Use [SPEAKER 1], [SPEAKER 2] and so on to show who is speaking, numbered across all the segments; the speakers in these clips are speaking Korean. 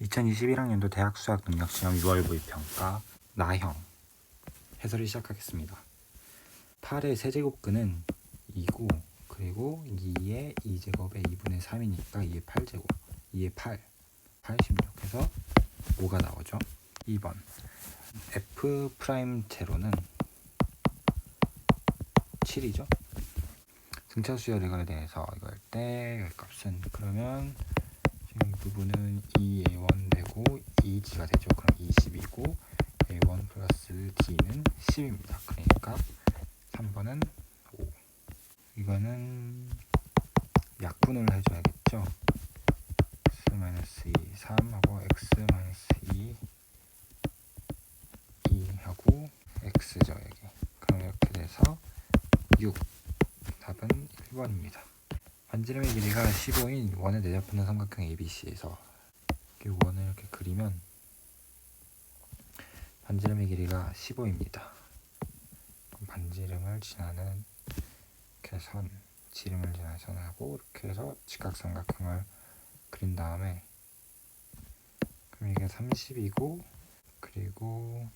[SPEAKER 1] 2021학년도 대학 수학 능력 시험 6월 모의평가 나형 해설을 시작하겠습니다. 8의 세제곱근은 2고 그리고 2의 2제곱의 2분의 3이니까 2의 8제곱 2의 8 86 해서 5가 나오죠. 2번 F' 제로는 7이죠. 등차수열에 대해서 이거 할 때 값은 그러면 지금 이 부분은 2a1 되고 2g가 되죠. 그럼 20이고 a1 플러스 d는 10입니다. 그러니까 3번은 5. 이거는 약분을 해줘야겠죠. x-2 3하고 x-2 2 하고 x죠 여기. 그럼 이렇게 돼서 6. 답은 1번입니다. 반지름의 길이가 15인 원을 내접하는 삼각형 ABC에서 원을 이렇게 그리면 반지름의 길이가 15입니다. 반지름을 지나는 이렇게 선, 지름을 지나는 선하고 이렇게 해서 직각삼각형을 그린 다음에 그럼 이게 30이고 그리고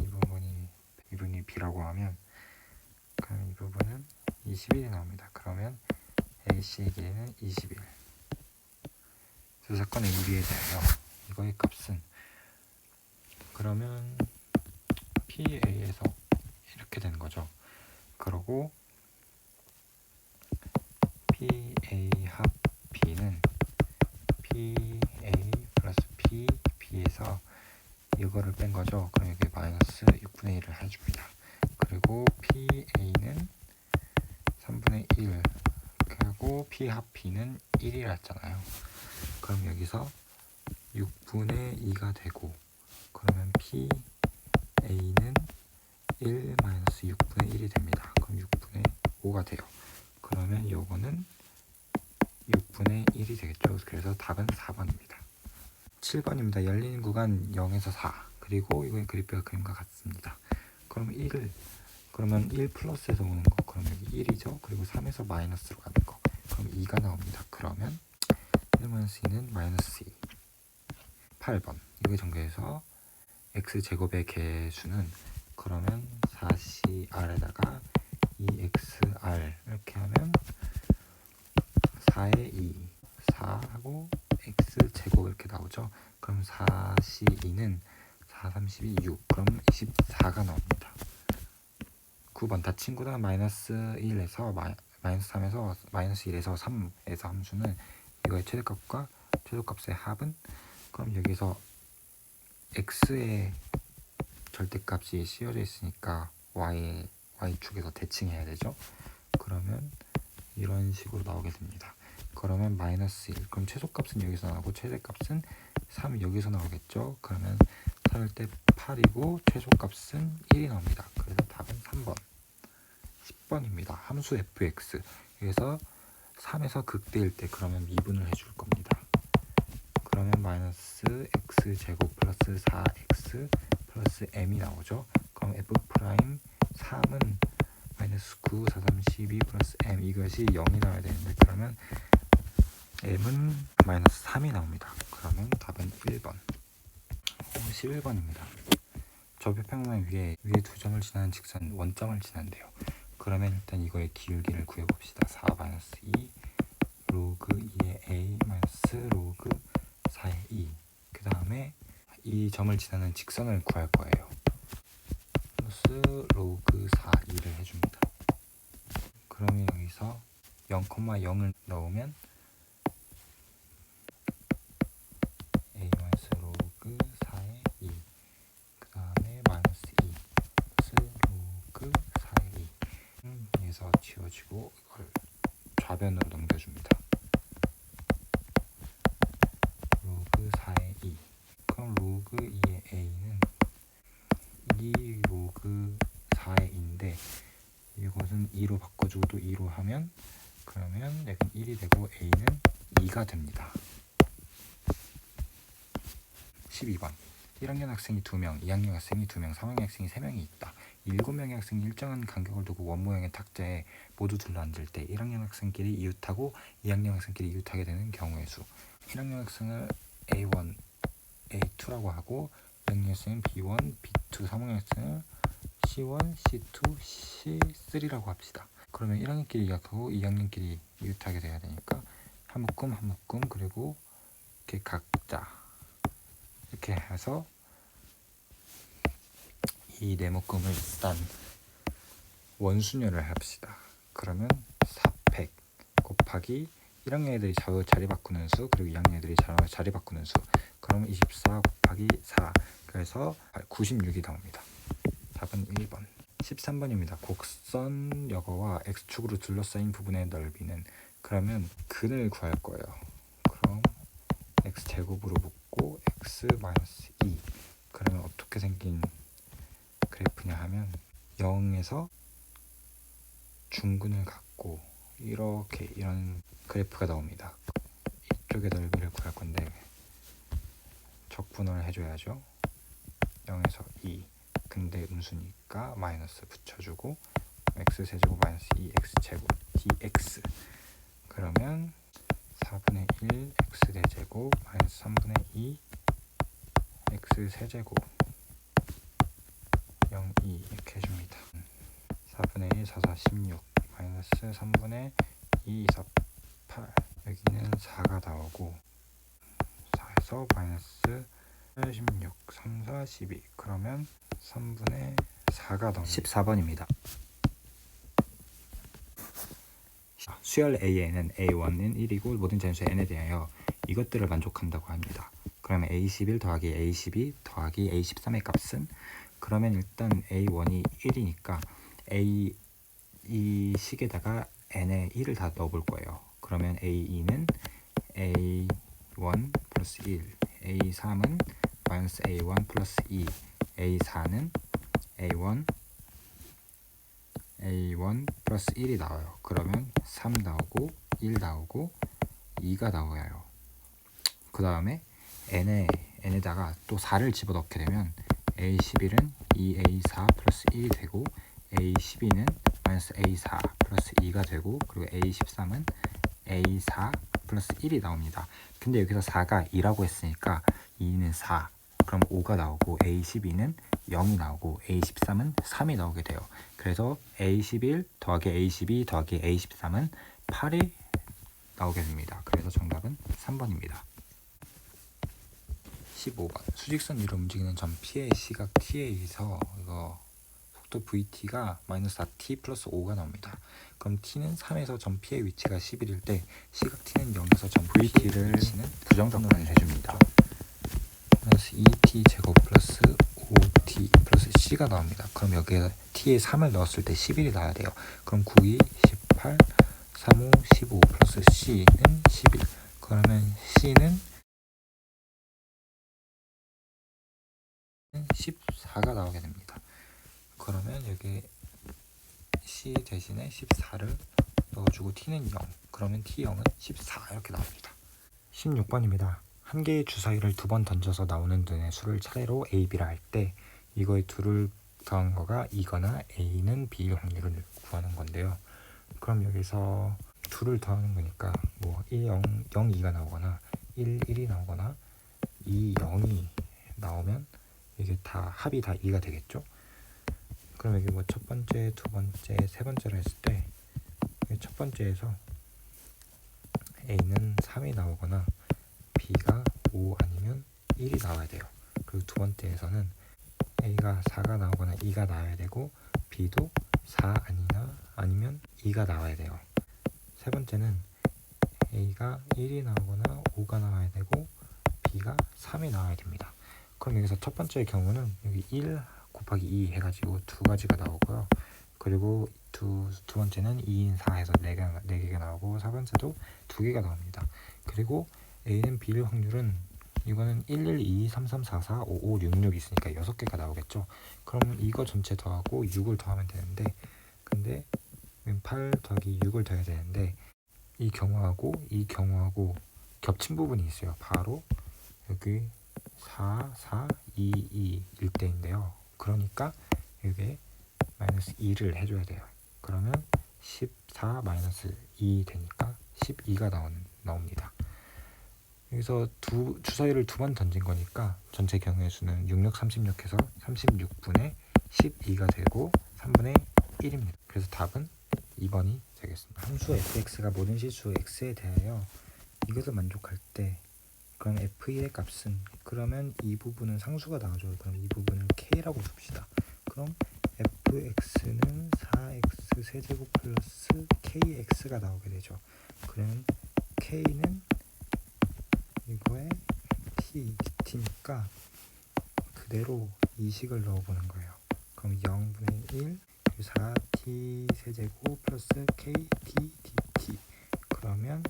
[SPEAKER 1] 이 부분이 B라고 하면 그럼 이 부분은 21이 나옵니다. 그러면 AC의 길이는 21. 두 사건의 유리에 대하여 이거의 값은 그러면 PA에서 이렇게 되는 거죠. 그러고 PA 합 B는 PA 플러스 P, B에서 이거를 뺀 거죠. 그럼 여기 마이너스 6분의 1을 해줍니다. 그리고 PA는 3분의 1 이렇게 하고 P 합 B는 1이라 했잖아요. 그럼 여기서 6분의 2가 되고 그러면 PA는 1 마이너스 6분의 1이 됩니다. 그럼 6분의 5가 돼요. 그러면 요거는 6분의 1이 되겠죠. 그래서 답은 4번입니다. 7번입니다. 열린 구간 0에서 4 그리고 이거의 그래프가 그림과 같습니다. 그러면 1 플러스에서 오는 거 그럼 여기 1이죠. 그리고 3에서 마이너스로 가는 거 그럼 2가 나옵니다. 그러면 1 마이너스 2는 마이너스 2. 8번 이거 전개해서 x제곱의 개수는 그러면 4cr에다가 2xr 이렇게 하면 4의 2 4하고 x제곱 이렇게 나오죠. 그럼 4c2는 4, 32, 6 그럼 24가 나옵니다. 9번 닫힌 구간 마이너스 1에서 마이너스 3에서 마이너스 1에서 3에서 함수는 이거의 최대값과 최소값의 합은 그럼 여기서 x의 절대값이 씌워져 있으니까 y축에서 대칭해야 되죠. 그러면 이런 식으로 나오게 됩니다. 그러면 마이너스 1 그럼 최소값은 여기서 나오고 최대값은 3 여기서 나오겠죠. 그러면 3일 때 8이고 최소값은 1이 나옵니다. 그래서 답은 3번 10번입니다. 함수 fx 여기서 3에서 극대일 때 그러면 미분을 해줄 겁니다. 그러면 마이너스 x제곱 플러스 4x 플러스 m이 나오죠. 그럼 f 프라임 3은 마이너스 9, 4, 3, 12 플러스 m 이것이 0이 나와야 되는데 그러면 m은 마이너스 3이 나옵니다. 그러면 답은 1번 11번입니다. 접유평면 위에 두 점을 지나는 직선 원점을 지난대요. 그러면 일단 이거의 기울기를 구해봅시다. 4 마이너스 2 로그 2의 a 마이너스 로그 4의 2 그 다음에 이 점을 지나는 직선을 구할 거예요. 플러스 로그 4 2를 해줍니다. 그러면 여기서 0,0을 넣으면 a 마이너스 로그 4의 2 그 다음에 마이너스 2 플러스 로그 4의 2 여기서 지워지고 이걸 좌변으로 넘겨줍니다. 로그 4의 2 그럼 로그 2의 a는 2 로그 4의 2인데 이것은 2로 바꿔주고 또 2로 하면 그러면 여기는 1이 되고 a는 2가 됩니다. 12번 1학년 학생이 2명, 2학년 학생이 2명, 3학년 학생이 3명이 있다. 7명의 학생이 일정한 간격을 두고 원모형의 탁자에 모두 둘러앉을 때 1학년 학생끼리 이웃하고 2학년 학생끼리 이웃하게 되는 경우의 수. 1학년 학생을 A1 A2라고 하고 명령수는 B1, B2, 사목령수는 C1, C2, C3라고 합시다. 그러면 1학년끼리 이약하고 2학년끼리 이웃하게 돼야 되니까 한 묶음 그리고 이렇게 각자 이렇게 해서 이 네 묶음을 일단 원순열을 합시다. 그러면 4팩 곱하기 1학년 애들이 자리 바꾸는 수 그리고 2학년 애들이 자리 바꾸는 수 그러면 24 곱하기 4 그래서 96이 나옵니다. 답은 1번. 13번입니다. 곡선 여거와 x축으로 둘러싸인 부분의 넓이는 그러면 근을 구할 거예요. 그럼 x제곱으로 묶고 x-2 그러면 어떻게 생긴 그래프냐 하면 0에서 중근을 갖고 이렇게 이런 그래프가 나옵니다. 이쪽의 넓이를 구할 건데 적분을 해줘야죠. 0에서 2 근데 음수니까 마이너스 붙여주고 x세제곱 마이너스 2x제곱 dx 그러면 4분의 1 x대제곱 마이너스 3분의 2 x세제곱 0, 2 이렇게 해줍니다. 4분의 1 4, 4, 16 마이너스 3분의 2, 4, 8 여기는 4가 나오고 4에서 마이너스 16 3, 4, 12 그러면 3분의 4가 나옵니다. 14번입니다. 수열 A에는 A1은 1이고 모든 자연수의 n에 대하여 이것들을 만족한다고 합니다. 그러면 A11 더하기 A12 더하기 A13의 값은 그러면 일단 A1이 1이니까 이 식에다가 n에 1을 다 넣어볼 거예요. 그러면 A2는 A1 플러스 1 A3은 마이너스 A1 플러스 2 A4는 A1 플러스 1이 나와요. 그러면 3 나오고 1 나오고 2가 나와요. 그 다음에 n에다가 또 4를 집어넣게 되면 A11은 2A4 플러스 1이 되고 A12는 마이너스 A4 플러스 2가 되고 그리고 A13은 A4 플러스 1이 나옵니다. 근데 여기서 4가 2라고 했으니까 2는 4 그럼 5가 나오고 A12는 0이 나오고 A13은 3이 나오게 돼요. 그래서 A11 더하기 A12 더하기 A13은 8이 나오게 됩니다. 그래서 정답은 3번입니다. 15번 수직선 위로 움직이는 점 P의 시각 T에서 이거 속도 VT가 마이너스 4T 플러스 5가 나옵니다. 그럼 T는 3에서 점 P의 위치가 11일 때 시각 T는 0에서 점 VT를 부정적분을 해줍니다. 마이너스 2T 제곱 플러스 5T 플러스 C가 나옵니다. 그럼 여기에 T에 3을 넣었을 때 11이 나와야 돼요. 그럼 9, 2, 18, 3, 5, 15 플러스 C는 11 그러면 C는 14가 나오게 됩니다. 그러면 여기 C 대신에 14를 넣어주고 T는 0 그러면 T0은 14 이렇게 나옵니다. 16번입니다. 한 개의 주사위를 두 번 던져서 나오는 눈의 수를 차례로 A, B라 할 때 이거의 둘을 더한 거가 이거나 A는 B일 확률을 구하는 건데요. 그럼 여기서 둘을 더하는 거니까 뭐 1, 0, 0, 2가 나오거나 1, 1이 나오거나 2, 0이 나오면 이게 다 합이 다 2가 되겠죠. 그럼 여기 뭐 첫 번째, 두 번째, 세 번째로 했을 때 첫 번째에서 A는 3이 나오거나 B가 5 아니면 1이 나와야 돼요. 그리고 두 번째에서는 A가 4가 나오거나 2가 나와야 되고 B도 4 아니면 2가 나와야 돼요. 세 번째는 A가 1이 나오거나 5가 나와야 되고 B가 3이 나와야 됩니다. 그럼 여기서 첫 번째의 경우는 여기 1 곱하기 2 해가지고 두 가지가 나오고요. 그리고 두 번째는 2인 4 해서 4개가 나오고 세 번째도 2개가 나옵니다. 그리고 A는 B일 확률은 이거는 1, 1, 2, 3, 3, 4, 4, 5, 5, 6, 6 있으니까 6개가 나오겠죠. 그러면 이거 전체 더하고 6을 더하면 되는데 근데 8 더하기 6을 더해야 되는데 이 경우하고 겹친 부분이 있어요. 바로 여기 4, 4, 2, 2일 때인데요. 그러니까 이게 마이너스 2를 해줘야 돼요. 그러면 14 마이너스 2 되니까 12가 나옵니다. 여기서 주사위를 2번 던진 거니까 전체 경우의 수는 66, 36해서 36분의 12가 되고 3분의 1입니다. 그래서 답은 2번이 되겠습니다. 함수 fx가 모든 실수 x에 대하여 이것을 만족할 때 그럼 f1의 값은 그러면 이 부분은 상수가 나와줘요. 그럼 이 부분을 k라고 둡시다. 그럼 fx는 4x 세제곱 플러스 kx가 나오게 되죠. 그러면 k는 이거에 t니까 그대로 이식을 넣어보는 거예요. 그럼 0분의 1 4t 세제곱 플러스 k t dt 그러면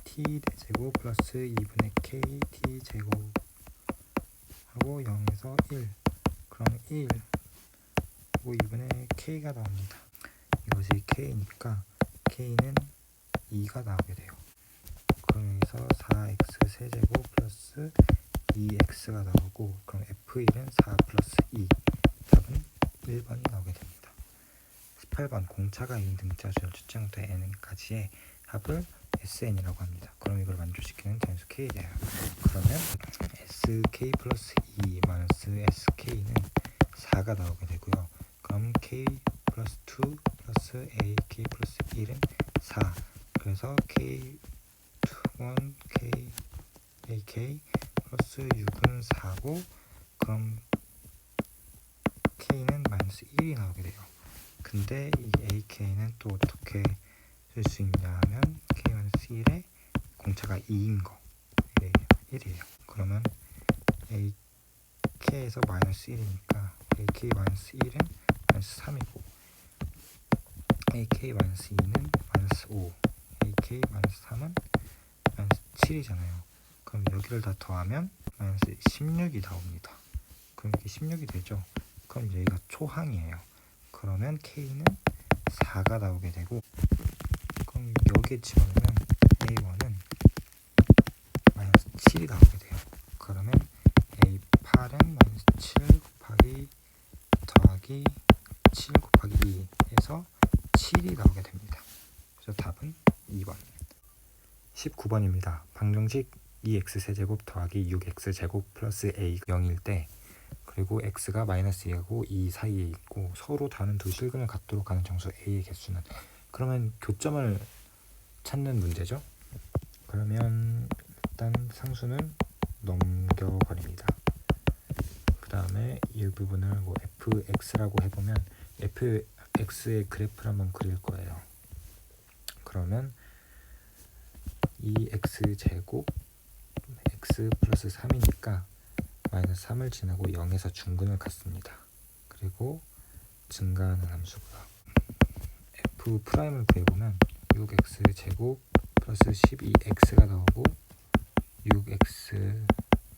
[SPEAKER 1] t 대제곱 플러스 2분의 k t 제곱 하고 0에서 1 그럼 1 그리고 2분의 k가 나옵니다. 이것이 k니까 k는 2가 나오게 돼요. 그럼 여기서 4x 세제곱 플러스 2x가 나오고 그럼 f1은 4 플러스 2 답은 1번이 나오게 됩니다. 18번 공차가 있는 등차수열 출제부터 n까지의 합을 SN이라고 합니다. 그럼 이걸 만족시키는 den수 K에 대하여 그러면 SK 플러스 2 마이너스 SK는 4가 나오게 되고요. 그럼 K 플러스 2 플러스 AK 플러스 1은 4 그래서 K1 K AK 플러스 6은 4고 그럼 K는 마이너스 1이 나오게 돼요. 근데 이 AK는 또 어떻게 쓸 수 있냐 하면 K-1에 공차가 2인 거 1이에요. 그러면 AK에서 마이너스 1이니까 AK-1은 마이너스 3이고 AK-2는 마이너스 5 AK-3은 마이너스 7이잖아요. 그럼 여기를 다 더하면 마이너스 16이 나옵니다. 그럼 이게 16이 되죠. 그럼 여기가 초항이에요. 그러면 K는 4가 나오게 되고 그럼 여기에 집어넣으면 A1은 마이너스 7이 나오게 돼요. 그러면 A8은 마이너스 7 곱하기 더하기 7 곱하기 2에서 7이 나오게 됩니다. 그래서 답은 2번. 19번입니다. 방정식 2x 세제곱 더하기 6x 제곱 플러스 a 0일 때 그리고 x가 마이너스 2하고 2 사이에 있고 서로 다른 두 실근을 갖도록 하는 정수 a의 개수는 그러면 교점을 찾는 문제죠. 그러면 일단 상수는 넘겨버립니다. 그 다음에 이 부분을 뭐 fx라고 해보면 fx의 그래프를 한번 그릴 거예요. 그러면 2x 제곱 x 플러스 3이니까 마이너스 3을 지나고 0에서 중근을 갖습니다. 그리고 증가하는 함수고요. f'을 구해보면 6x 제곱 플러스 12x가 나오고 6x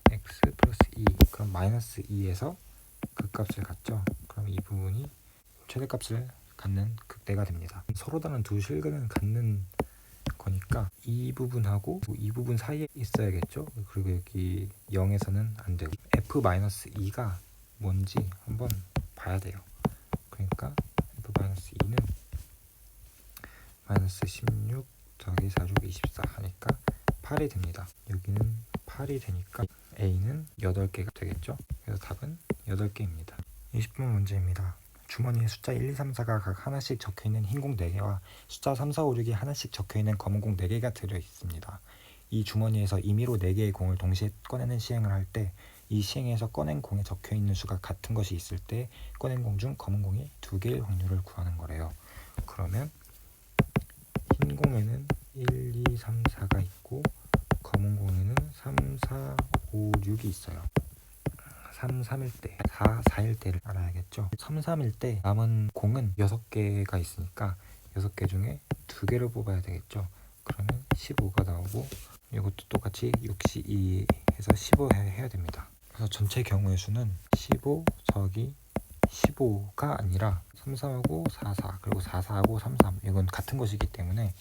[SPEAKER 1] x 플러스 2 그럼 마이너스 2에서 그 값을 갖죠. 그럼 이 부분이 최대값을 갖는 극대가 됩니다. 서로 다른 두 실근을 갖는 거니까 이 부분하고 이 부분 사이에 있어야겠죠. 그리고 여기 0에서는 안 되고 f-2가 뭔지 한번 봐야 돼요. 그러니까 f-2는 마이너스 16 더하기 4, 6, 24 하니까 8이 됩니다. 여기는 8이 되니까 A는 8개가 되겠죠. 그래서 답은 8개입니다. 20번 문제입니다. 주머니에 숫자 1, 2, 3, 4가 각 하나씩 적혀있는 흰 공 4개와 숫자 3, 4, 5, 6이 하나씩 적혀있는 검은 공 4개가 들어있습니다. 이 주머니에서 임의로 4개의 공을 동시에 꺼내는 시행을 할 때 이 시행에서 꺼낸 공에 적혀있는 수가 같은 것이 있을 때 꺼낸 공 중 검은 공이 2개일 확률을 구하는 거래요. 그러면 흰 공에는 1, 2, 3, 4가 있고 검은 공에는 3, 4, 5, 6이 있어요. 3, 3일 때, 4, 4일 때를 알아야겠죠. 3, 3일 때 남은 공은 6개가 있으니까 6개 중에 2개를 뽑아야 되겠죠. 그러면 15가 나오고 이것도 똑같이 62해서 15 해야 됩니다. 그래서 전체 경우의 수는 15 더하기 15가 아니라 3, 3하고 4, 4 그리고 4, 4하고 3, 3 이건 같은 것이기 때문에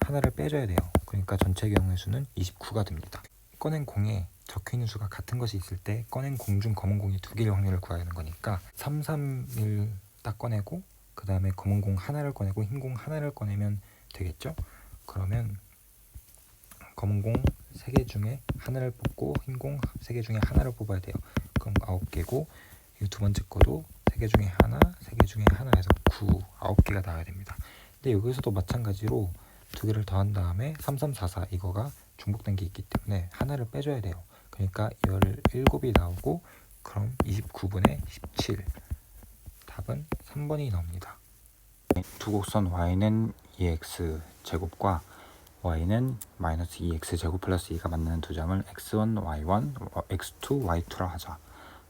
[SPEAKER 1] 하나를 빼줘야 돼요. 그러니까 전체 경우의 수는 29가 됩니다. 꺼낸 공에 적혀있는 수가 같은 것이 있을 때 꺼낸 공 중 검은 공이 2개일 확률을 구해야 하는 거니까 3, 3을 딱 꺼내고 그 다음에 검은 공 하나를 꺼내고 흰 공 하나를 꺼내면 되겠죠. 그러면 검은 공 3개 중에 하나를 뽑고 흰 공 3개 중에 하나를 뽑아야 돼요. 그럼 9개고 이 두 번째 거도 3개 중에 하나, 3개 중에 하나 해서 9, 9개가 나와야 됩니다. 근데 여기서도 마찬가지로 두 개를 더한 다음에 3344 이거가 중복된 게 있기 때문에 하나를 빼줘야 돼요. 그러니까 17이 나오고 그럼 29분의 17 답은 3번이 나옵니다. 두 곡선 y는 2x 제곱과 y는 마이너스 2x 제곱 플러스 2가 만나는 두 점을 x1, y1, x2, y2라 하자.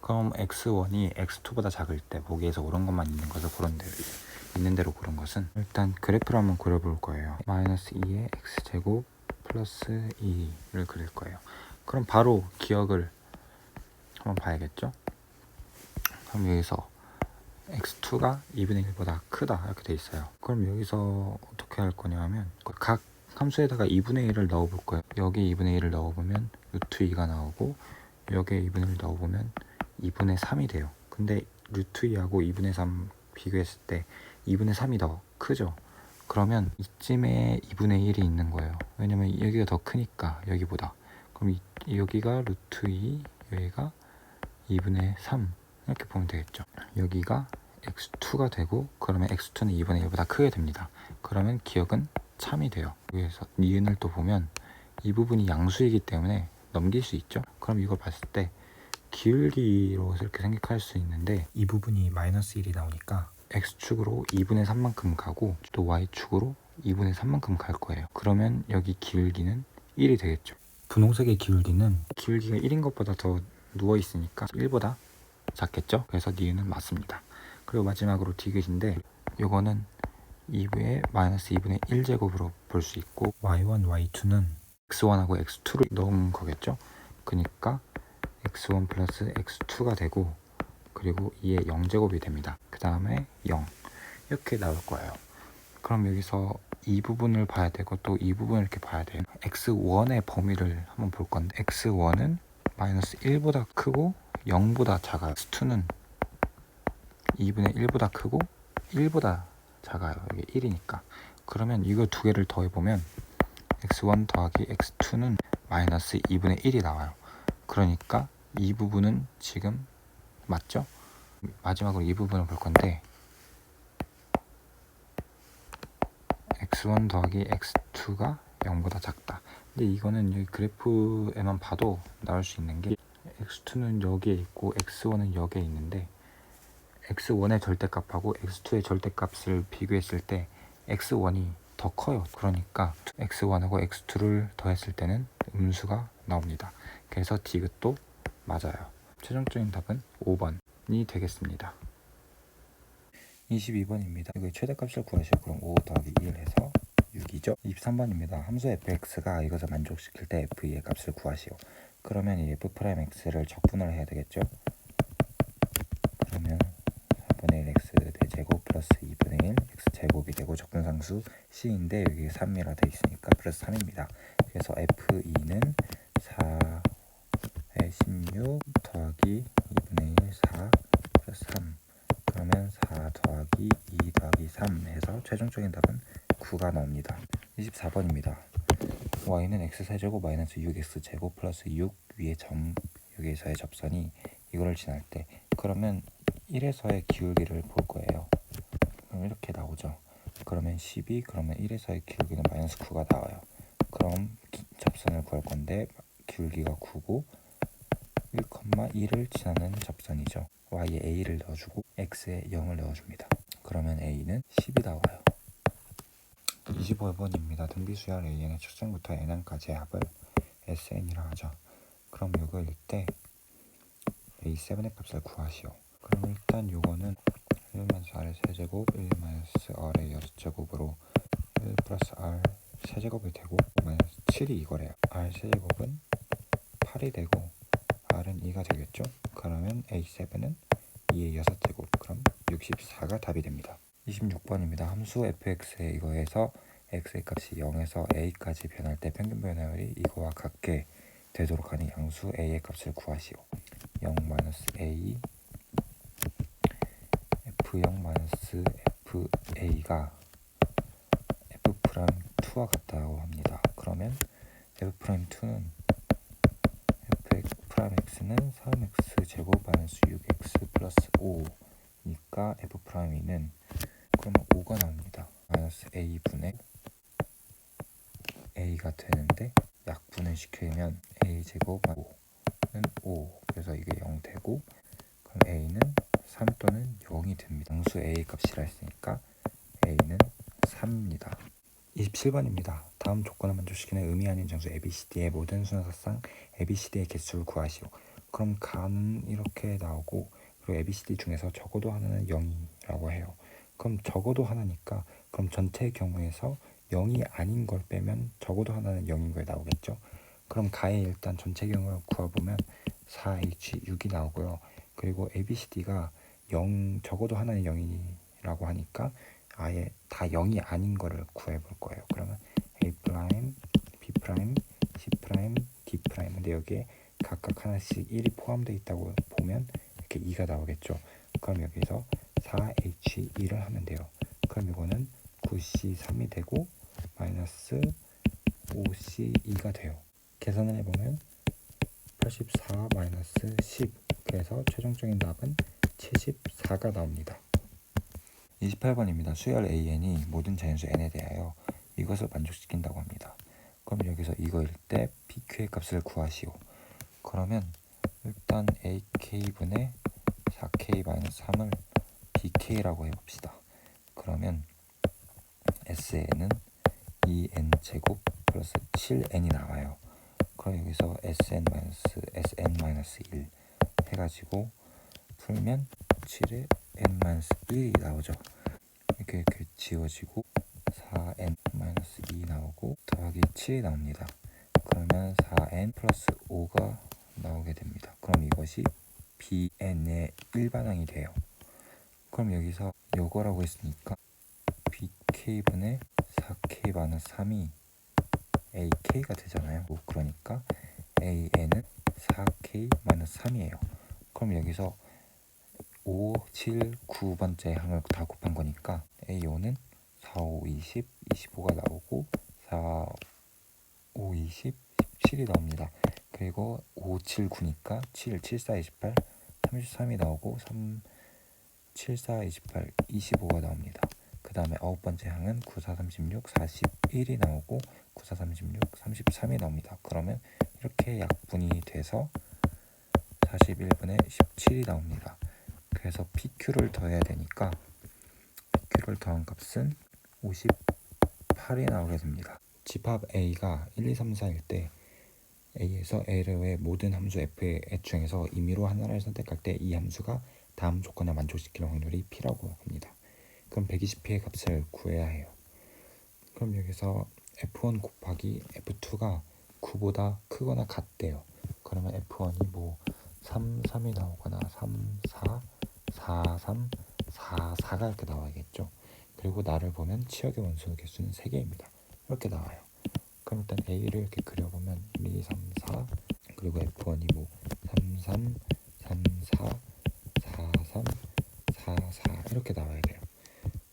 [SPEAKER 1] 그럼 x1이 x2보다 작을 때 보기에서 옳은 것만 있는 것을 있는 대로 고른 것은 일단 그래프를 한번 그려볼 거예요. 마이너스 2의 x제곱 플러스 2를 그릴 거예요. 그럼 바로 기억을 한번 봐야겠죠? 그럼 여기서 x2가 2분의 1보다 크다 이렇게 돼 있어요. 그럼 여기서 어떻게 할 거냐 하면 각 함수에다가 2분의 1을 넣어 볼 거예요. 여기 2분의 1을 넣어보면 루트 2가 나오고 여기에 2분의 1을 넣어보면 2분의 3이 돼요. 근데 루트 2하고 2분의 3 비교했을 때 2분의 3이 더 크죠. 그러면 이쯤에 2분의 1이 있는 거예요. 왜냐면 여기가 더 크니까 여기보다. 그럼 여기가 루트 2, 여기가 2분의 3 이렇게 보면 되겠죠. 여기가 x2가 되고 그러면 x2는 2분의 1보다 크게 됩니다. 그러면 기억은 참이 돼요. 여기서 니은을 또 보면 이 부분이 양수이기 때문에 넘길 수 있죠. 그럼 이걸 봤을 때 기울기로 이렇게 생각할 수 있는데 이 부분이 마이너스 1이 나오니까 x축으로 2분의 3만큼 가고 또 y축으로 2분의 3만큼 갈 거예요. 그러면 여기 기울기는 1이 되겠죠. 분홍색의 기울기는 기울기가 1인 것보다 더 누워 있으니까 1보다 작겠죠. 그래서 니은은 맞습니다. 그리고 마지막으로 디귿인데 이거는 2의 마이너스 2분의 1제곱으로 볼 수 있고 y1, y2는 x1하고 x2를 넣은 거겠죠. 그러니까 x1 플러스 x2가 되고 그리고 2의 0제곱이 됩니다. 그 다음에 0 이렇게 나올 거예요. 그럼 여기서 이 부분을 봐야 되고 또 이 부분을 이렇게 봐야 돼요. x1의 범위를 한번 볼 건데 x1은 마이너스 1보다 크고 0보다 작아요. x2는 2분의 1보다 크고 1보다 작아요. 이게 1이니까. 그러면 이거 두 개를 더해보면 x1 더하기 x2는 마이너스 2분의 1이 나와요. 그러니까 이 부분은 지금 맞죠? 마지막으로 이 부분을 볼 건데 x1 더하기 x2가 0보다 작다. 근데 이거는 여기 그래프에만 봐도 나올 수 있는 게 x2는 여기에 있고 x1은 여기에 있는데 x1의 절대값하고 x2의 절대값을 비교했을 때 x1이 더 커요. 그러니까 x1하고 x2를 더했을 때는 음수가 나옵니다. 그래서 디귿도 맞아요. 최종적인 답은 5번이 되겠습니다. 22번입니다. 이거 최대값을 구하시오. 그럼 5 더하기 1 해서 6이죠. 23번입니다. 함수 fx가 이것을 만족시킬 때 f의 값을 구하시오. 그러면 이 f'x를 적분을 해야 되겠죠. 그러면 4분의 1 x 대제곱 플러스 2분의 1 x제곱이 되고 적분상수 c인데 여기 3이라 되어 있으니까 플러스 3입니다. 그래서 f2는 4의 16 더하기 2분의 1 4 플러스 3 그러면 4 더하기 2 더하기 3 해서 최종적인 답은 9가 나옵니다. 24번입니다. y는 x세제곱 마이너스 6x제곱 플러스 6 위의 점 여기에서의 접선이 이거를 지날 때 그러면 1에서의 기울기를 볼 거예요. 그럼 이렇게 나오죠. 그러면 12 그러면 1에서의 기울기는 마이너스 9가 나와요. 그럼 접선을 구할 건데 기울기가 9고 1,2를 지나는 접선이죠. y에 a를 넣어주고 x에 0을 넣어줍니다. 그러면 a는 10이 나와요. 25번입니다. 등비수열 an의 측정부터 n까지의 합을 sn이라 하죠. 그럼 이걸 일 때 a7의 값을 구하시오. 그럼 일단 요거는 1-r의 세제곱 1-r의 6제곱으로 1 플러스 r 세제곱이 되고 마이너스 7이 이거래요. r 세제곱은 8이 되고 r은 2가 되겠죠. 그러면 a7은 2의 6제곱 그럼 64가 답이 됩니다. 26번입니다. 함수 fx에 이거에서 x의 값이 0에서 a까지 변할 때 평균 변화율이 이거와 같게 되도록 하는 양수 a의 값을 구하시오. 0-a f0-fa가 f'2와 같다고 합니다. 그러면 F'X는 F'X는 3x 제곱 마이너스 6x 플러스 5니까 F'E는 그러면 5가 나옵니다. 마이너스 A분의 A가 되는데 약분을 시키면 A제곱 5는 5, 그래서 이게 0 되고, 그럼 A는 3 또는 0이 됩니다. 정수 A 값이라 했으니까 A는 3입니다. 27번입니다. 다음 조건을 만족시키는 의미 아닌 정수 ABCD의 모든 순서상 ABCD의 개수를 구하시오. 그럼 가는 이렇게 나오고, 그리고 ABCD 중에서 적어도 하나는 0이라고 해요. 그럼 적어도 하나니까 그럼 전체의 경우에서 0이 아닌 걸 빼면 적어도 하나는 0인 걸 나오겠죠. 그럼 가에 일단 전체 경우를 구해보면 4H6이 나오고요. 그리고 ABCD가 0, 적어도 하나는 0이라고 하니까 아예 다 0이 아닌 거를 구해볼 거예요. 그러면 A', B', C', D'. 근데 여기에 각각 하나씩 1이 포함되어 있다고 보면 이렇게 2가 나오겠죠. 그럼 여기서 4H2를 하면 돼요. 그럼 이거는 9C3이 되고 마이너스 5C2가 돼요. 계산을 해보면 84 마이너스 10, 그래서 최종적인 답은 74가 나옵니다. 28번입니다. 수열 AN이 모든 자연수 N에 대하여 이것을 만족시킨다고 합니다. 그럼 여기서 이거일 때 PQ의 값을 구하시오. 그러면 일단 AK분의 4K-3을 BK라고 해봅시다. 그러면 SN은 2N제곱 플러스 7N이 나와요. 그럼 여기서 SN-SN-1 해가지고 풀면 7에 N-1이 나오죠. 이렇게 지워지고 4N-2 나오고 더하기 7이 나옵니다. 그러면 4N 플러스 5가 나오게 됩니다. 그럼 이것이 BN의 일반항이 돼요. 그럼 여기서 요거라고 했으니까 BK분의 4K-3이 AK가 되잖아요. 그러니까 AN은 4K-3이에요. 그럼 여기서 5, 7, 9번째 항을 다 곱한 거니까 A5는 4, 5, 20, 25가 나오고 4, 5, 20, 17이 나옵니다. 그리고 5, 7, 9니까 7, 7, 4, 28, 33이 나오고 3, 7, 4, 28, 25가 나옵니다. 그 다음에 9번째 항은 9, 4, 36, 41이 나오고 9, 4, 36, 33이 나옵니다. 그러면 이렇게 약분이 돼서 41분의 17이 나옵니다. 그래서 PQ를 더해야 되니까 PQ를 더한 값은 58이 나오게 됩니다. 집합 A가 1, 2, 3, 4일 때 A에서 A를 외 모든 함수 F의 중에서 임의로 하나를 선택할 때 이 함수가 다음 조건을 만족시킬 확률이 P라고 합니다. 그럼 120P의 값을 구해야 해요. 그럼 여기서 F1 곱하기 F2가 9보다 크거나 같대요. 그러면 F1이 뭐 3, 3이 나오거나 3, 4, 4, 3, 4, 4가 이렇게 나와야겠죠. 그리고 나를 보면 치역의 원소 개수는 3개입니다. 이렇게 나와요. 그럼 일단 A를 이렇게 그려보면 1, 2, 3, 4, 그리고 F1이 뭐 3, 3, 3, 4, 4, 3, 4, 4 이렇게 나와야 돼요.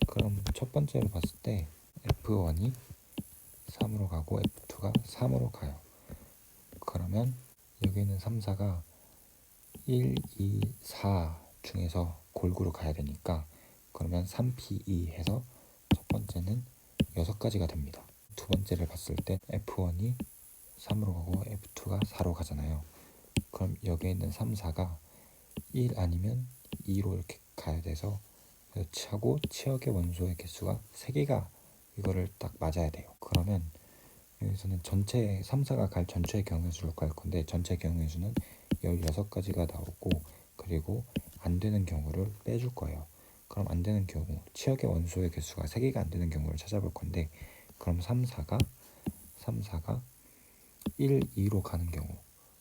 [SPEAKER 1] 그럼 첫 번째로 봤을 때 F1이 3으로 가고 F2가 3으로 가요. 그러면 여기 있는 3, 4가 1, 2, 4 중에서 골고루 가야 되니까 그러면 3P2 해서 첫 번째는 6가지가 됩니다. 두 번째를 봤을 때 F1이 3으로 가고 F2가 4로 가잖아요. 그럼 여기에 있는 3, 4가 1 아니면 2로 이렇게 가야 돼서 하고 치역의 원소의 개수가 3개가 이거를 딱 맞아야 돼요. 그러면 여기서는 전체 3, 4가 갈 전체의 경우의 수를 구할 건데 전체 경우의 수는 16가지가 나오고 그리고 안 되는 경우를 빼줄 거예요. 그럼 안 되는 경우 치역의 원소의 개수가 3개가 안 되는 경우를 찾아볼 건데 그럼 3, 4가 1, 2로 가는 경우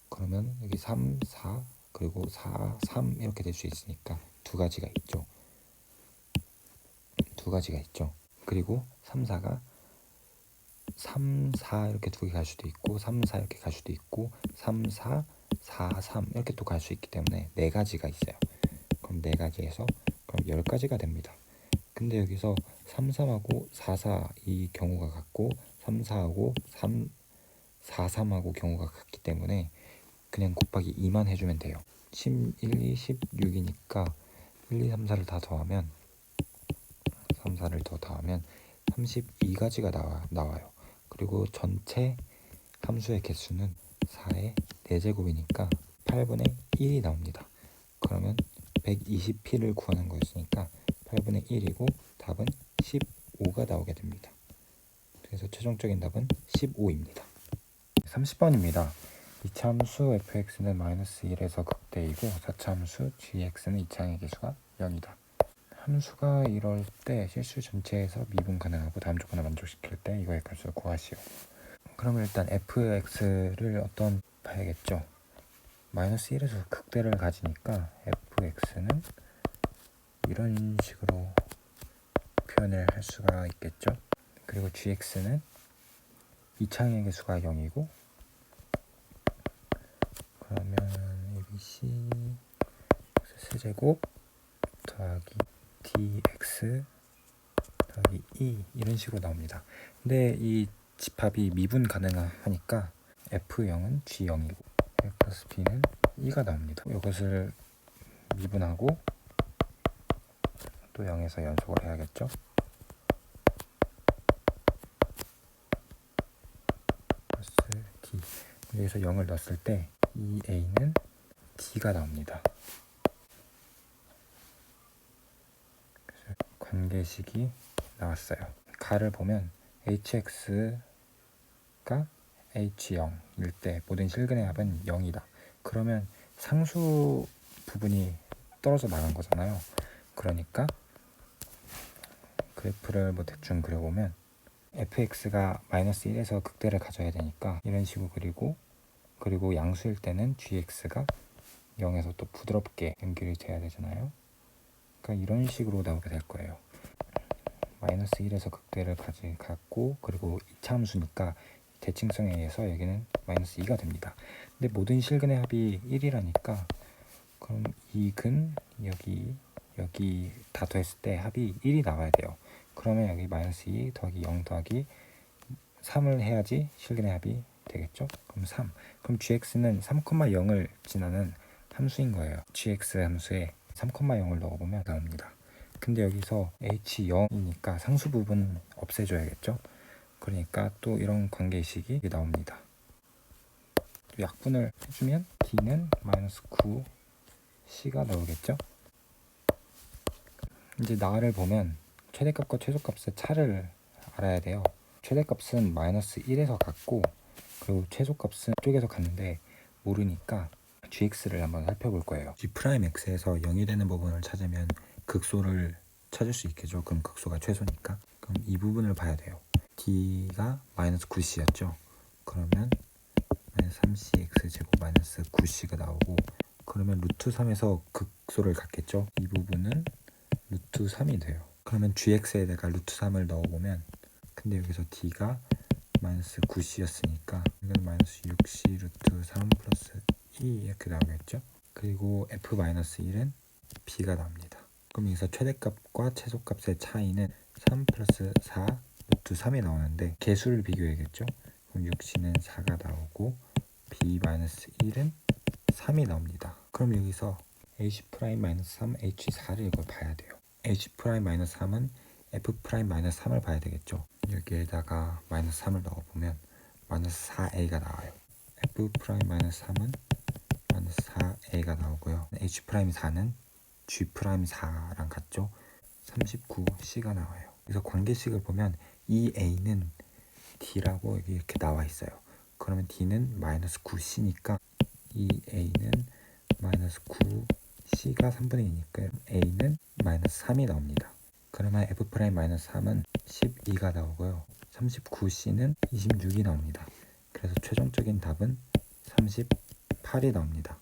[SPEAKER 1] 그러면 여기 3, 4 그리고 4, 3 이렇게 될 수 있으니까 두 가지가 있죠. 그리고 3, 4가 3, 4 이렇게 두 개 갈 수도 있고 3, 4 이렇게 갈 수도 있고 3, 4, 4, 3 이렇게 또 갈 수 있기 때문에 4가지가 있어요. 그럼 4가지에서 그럼 10가지가 됩니다. 근데 여기서 3, 3하고 4, 4 이 경우가 같고 3, 4하고 3, 43하고 경우가 같기 때문에 그냥 곱하기 2만 해주면 돼요. 11, 2, 16이니까 1, 2, 3, 4를 다 더하면 3, 4를 더 더하면 32가지가 나와요. 그리고 전체 함수의 개수는 4의 4제곱이니까 8분의 1이 나옵니다. 그러면 120p를 구하는 거였으니까 8분의 1이고 답은 15가 나오게 됩니다. 그래서 최종적인 답은 15입니다. 30번입니다. 2차 함수 fx는 마이너스 1에서 극대이고 4차 함수 gx는 2차항의 개수가 0이다. 함수가 이럴 때 실수 전체에서 미분 가능하고 다음 조건을 만족시킬 때 이거의 값을 구하시오. 그러면 일단 fx를 어떤 봐야겠죠. 마이너스 1에서 극대를 가지니까 fx는 이런 식으로 표현을 할 수가 있겠죠. 그리고 gx는 2차항의 개수가 0이고 그러면 abc x제곱 더하기 dx 더하기 2 이런 식으로 나옵니다. 근데 이 집합이 미분 가능하니까 f0은 g0이고 a 플러스 b는 2가 나옵니다. 이것을 미분하고 또 0에서 연속을 해야겠죠. 플러스 d 여기서 0을 넣었을 때 이 a는 d가 나옵니다. 그래서 관계식이 나왔어요. 가를 보면 hx가 h0일 때 모든 실근의 합은 0이다. 그러면 상수 부분이 떨어져 나간 거잖아요. 그러니까 그래프를 뭐 대충 그려보면 fx가 마이너스 1에서 극대를 가져야 되니까 이런 식으로 그리고 양수일 때는 gx가 0에서 또 부드럽게 연결이 돼야 되잖아요. 그러니까 이런 식으로 나오게 될 거예요. 마이너스 1에서 극대를 갖고 그리고 2차 함수니까 대칭성에 의해서 여기는 마이너스 2가 됩니다. 근데 모든 실근의 합이 1이라니까 그럼 이 근 여기 다 더했을 때 합이 1이 나와야 돼요. 그러면 여기 마이너스 2 더하기 0 더하기 3을 해야지 실근의 합이 되겠죠. 그럼 3. 그럼 gx는 3,0을 지나는 함수인 거예요. gx 함수에 3,0을 넣어보면 나옵니다. 근데 여기서 h0이니까 상수 부분 없애줘야겠죠. 그러니까 또 이런 관계식이 나옵니다. 약분을 해주면 d는 마이너스 9 c가 나오겠죠. 이제 나를 보면 최대값과 최소값의 차를 알아야 돼요. 최대값은 마이너스 1에서 갔고 그리고 최소값은 이쪽에서 갔는데 모르니까 gx를 한번 살펴볼 거예요. g'x에서 0이 되는 부분을 찾으면 극소를 찾을 수 있겠죠. 그럼 극소가 최소니까. 그럼 이 부분을 봐야 돼요. d가 마이너스 9c였죠. 그러면 마이너스 3c x제곱 마이너스 9c가 나오고 그러면 루트 3에서 극소를 갖겠죠. 이 부분은 루트 3이 돼요. 그러면 gx에다가 루트 3을 넣어보면 근데 여기서 d가 마이너스 9c였으니까 이건 마이너스 6c 루트 3 플러스 2 이렇게 나오겠죠. 그리고 f-1은 b가 나옵니다. 그럼 여기서 최대값과 최소값의 차이는 3 플러스 4 루트 3이 나오는데 개수를 비교해야겠죠. 그럼 6c는 4가 나오고 b-1은 3이 나옵니다. 그럼 여기서 h'-3 h4를 이걸 봐야 돼요. h'-3은 f'-3을 봐야 되겠죠. 여기에다가 마이너스 3을 넣어보면 마이너스 4a가 나와요. f'-3은 마이너스 4a가 나오고요. h'4는 g'4랑 같죠. 39c가 나와요. 그래서 관계식을 보면 이 a는 d라고 여기 이렇게 나와 있어요. 그러면 d는 마이너스 9c니까 이 a는 마이너스 9c가 3분의 2니까 a는 마이너스 3이 나옵니다. 그러면 f'-3은 12가 나오고요. 39c는 26이 나옵니다. 그래서 최종적인 답은 38이 나옵니다.